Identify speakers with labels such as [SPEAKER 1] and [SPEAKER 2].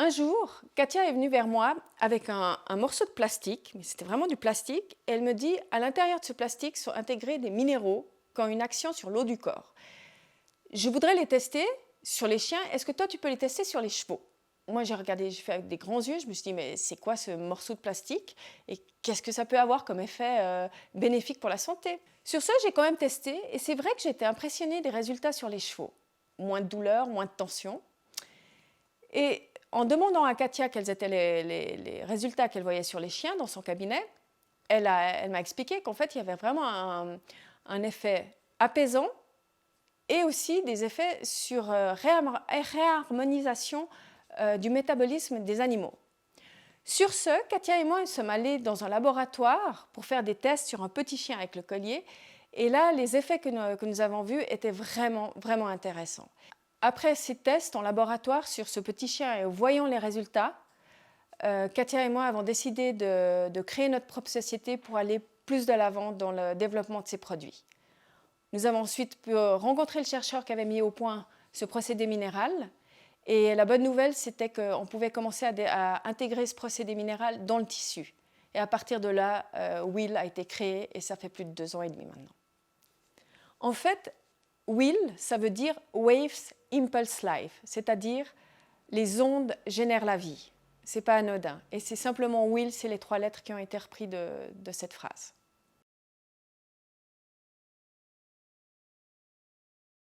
[SPEAKER 1] Un jour, Katia est venue vers moi avec un morceau de plastique, mais c'était vraiment du plastique, et elle me dit, à l'intérieur de ce plastique sont intégrés des minéraux qui ont une action sur l'eau du corps. Je voudrais les tester sur les chiens, est-ce que toi tu peux les tester sur les chevaux? Moi j'ai regardé, j'ai fait avec des grands yeux, je me suis dit mais c'est quoi ce morceau de plastique et qu'est-ce que ça peut avoir comme effet bénéfique pour la santé? Sur ce, j'ai quand même testé et c'est vrai que j'ai été impressionnée des résultats sur les chevaux. Moins de douleur, moins de tension. Et en demandant à Katia quels étaient les résultats qu'elle voyait sur les chiens dans son cabinet, elle m'a expliqué qu'en fait il y avait vraiment un effet apaisant et aussi des effets sur réharmonisation du métabolisme des animaux. Sur ce, Katia et moi sommes allés dans un laboratoire pour faire des tests sur un petit chien avec le collier. Et là, les effets que nous avons vus étaient vraiment, vraiment intéressants. Après ces tests en laboratoire sur ce petit chien et voyant les résultats, Katia et moi avons décidé de créer notre propre société pour aller plus de l'avant dans le développement de ces produits. Nous avons ensuite pu rencontrer le chercheur qui avait mis au point ce procédé minéral. Et la bonne nouvelle, c'était qu'on pouvait commencer à intégrer ce procédé minéral dans le tissu. Et à partir de là, Will a été créé et ça fait plus de 2 ans et demi maintenant. En fait, Will, ça veut dire Waves Impulse Life, c'est-à-dire les ondes génèrent la vie. Ce n'est pas anodin. Et c'est simplement Will, c'est les 3 lettres qui ont été reprises de cette phrase.